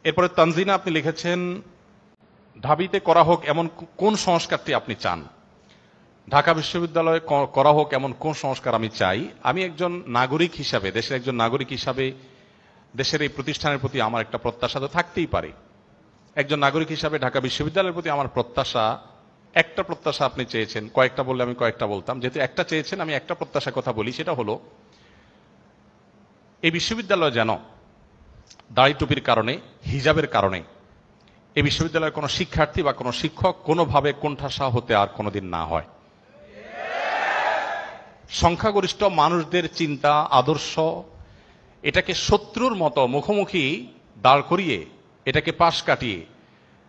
এরপরে তানজিনা আপনি লিখেছেন, ঢাবিতে করা হোক এমন কোন সংস্কারটি আপনি চান? ঢাকা বিশ্ববিদ্যালয়ে করা হোক এমন কোন সংস্কার আমি চাই? আমি একজন নাগরিক হিসাবে, দেশের একজন নাগরিক হিসাবে দেশের এই প্রতিষ্ঠানের প্রতি আমার একটা প্রত্যাশা তো থাকতেই পারে। একজন নাগরিক হিসাবে ঢাকা বিশ্ববিদ্যালয়ের প্রতি আমার প্রত্যাশা, একটা প্রত্যাশা আপনি চেয়েছেন, কয়েকটা বললে আমি কয়েকটা বলতাম, যেহেতু একটা চেয়েছেন আমি একটা প্রত্যাশার কথা বলি। সেটা হলো এই বিশ্ববিদ্যালয় যেন দাড়ি টুপির কারণে, হিজাবের কারণে এই বিশ্ববিদ্যালয়ের কোনো শিক্ষার্থী বা কোনো শিক্ষক কোনোভাবে কোণঠাসা হতে আর কোনোদিন না হয়। সংখ্যাগরিষ্ঠ মানুষদের চিন্তা, আদর্শ, এটাকে শত্রুর মতো মুখোমুখি দাঁড় করিয়ে, এটাকে পাশ কাটিয়ে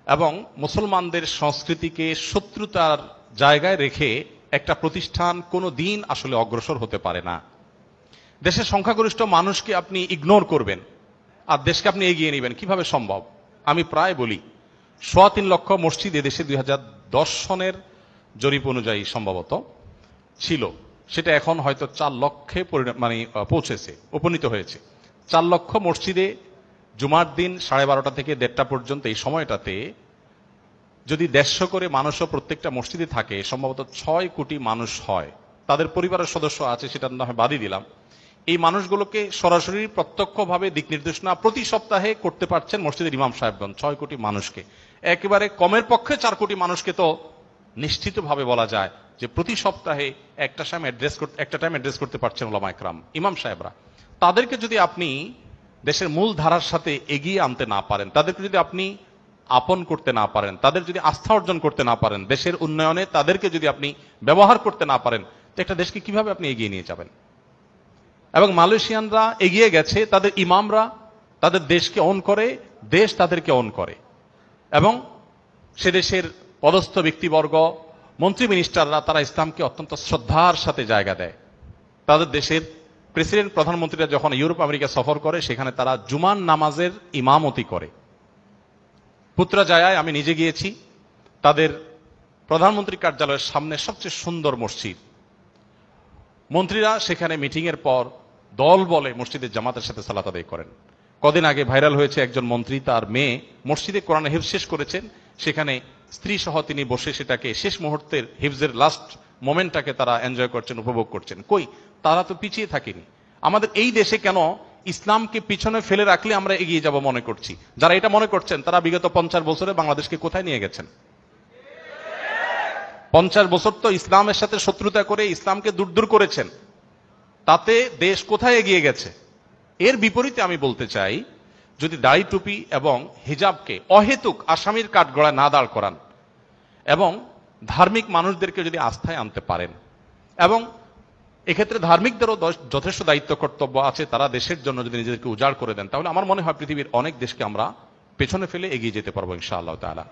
এবং মুসলমানদের সংস্কৃতিকে শত্রুতার জায়গায় রেখে একটা প্রতিষ্ঠান কোনো দিন আসলে অগ্রসর হতে পারে না। দেশের সংখ্যাগরিষ্ঠ মানুষকে আপনি ইগনোর করবেন আর দেশকে আপনি এগিয়ে নেবেন, কিভাবে সম্ভব? আমি প্রায় বলি ৩.৫ লক্ষ মসজিদ এদেশে ২০১০ সনের জরিপ অনুযায়ী সম্ভবত ছিল, সেটা এখন হয়তো ৪ লক্ষে পৌঁছেছে, উপনীত হয়েছে। ৪ লক্ষ মসজিদে জুমার দিন 12:30 থেকে 1:30 পর্যন্ত এই সময়টাতে যদি 150 করে মানুষও প্রত্যেকটা মসজিদে থাকে, সম্ভবত 6 কোটি মানুষ হয়। তাদের পরিবারের সদস্য আছে, সেটা না হয় বাদই দিলাম। এই মানুষগুলোকে সরাসরি প্রত্যক্ষভাবে দিক নির্দেশনা প্রতি সপ্তাহে করতে পারছেন মসজিদের ইমাম সাহেবগণ। 6 কোটি মানুষকে, একেবারে কমের পক্ষে 4 কোটি মানুষকে তো নিশ্চিতভাবে বলা যায় যে প্রতি সপ্তাহে একটা টাইম অ্যাড্রেস করতে পারছেন ওলামায়ে কেরাম, ইমাম সাহেবরা। তাদেরকে যদি আপনি দেশের মূল ধারার সাথে এগিয়ে আনতে না পারেন, তাদেরকে যদি আপনি আপন করতে না পারেন, তাদের যদি আস্থা অর্জন করতে না পারেন, দেশের উন্নয়নে তাদেরকে যদি আপনি ব্যবহার করতে না পারেন, তো একটা দেশকে কিভাবে আপনি এগিয়ে নিয়ে যাবেন? এবং মালয়েশিয়ানরা এগিয়ে গেছে, তাদের ইমামরা তাদের দেশকে অন করে, দেশ তাদেরকে অন করে, এবং সে দেশের পদস্থ ব্যক্তিবর্গ, মন্ত্রী মিনিস্টাররা তারা ইসলামকে অত্যন্ত শ্রদ্ধার সাথে জায়গা দেয়। তাদের দেশের প্রেসিডেন্ট, প্রধানমন্ত্রীরা যখন ইউরোপ আমেরিকা সফর করে, সেখানে তারা জুমার নামাজের ইমামতি করে। পুত্রাজায়ায় আমি নিজে গিয়েছি, তাদের প্রধানমন্ত্রী কার্যালয়ের সামনে সবচেয়ে সুন্দর মসজিদ। মন্ত্রীরা সেখানে মিটিং এর পর দল বলে মসজিদের জামাতের সাথে সালাত আদায় করেন। কদিন আগে ভাইরাল হয়েছে একজন মন্ত্রী, তার মেয়ে মসজিদে কোরআন হিফজ শেষ করেছেন, সেখানে স্ত্রী সহ তিনি বসে সেটাকে শেষ মুহূর্তের হিফজের লাস্ট মোমেন্টটাকে তারা এনজয় করছেন, উপভোগ করছেন। কই, তারা তো পিছিয়ে থাকেনি। আমাদের এই দেশে কেন ইসলামকে পিছনে ফেলে রাখলে আমরা এগিয়ে যাব মনে করছি? যারা এটা মনে করছেন তারা বিগত 50 বছরে বাংলাদেশকে কোথায় নিয়ে গেছেন? 50 বছর তো ইসলামের সাথে শত্রুতা করে ইসলামকে দূর করেছেন, তাতে দেশ কোথায় এগিয়ে গেছে? এর বিপরীতে আমি বলতে চাই, যদি দাড়ি টুপি এবং হিজাবকে অহেতুক আসামির কাঠগড়ায় না দাঁড় করান এবং ধার্মিক মানুষদেরকে যদি আস্থায় আনতে পারেন, এবং এক্ষেত্রে ধার্মিকদেরও যথেষ্ট দায়িত্ব কর্তব্য আছে, তারা দেশের জন্য যদি নিজেদেরকে উজাড় করে দেন, তাহলে আমার মনে হয় পৃথিবীর অনেক দেশকে আমরা পেছনে ফেলে এগিয়ে যেতে পারবো ইনশাআল্লাহ তাআলা।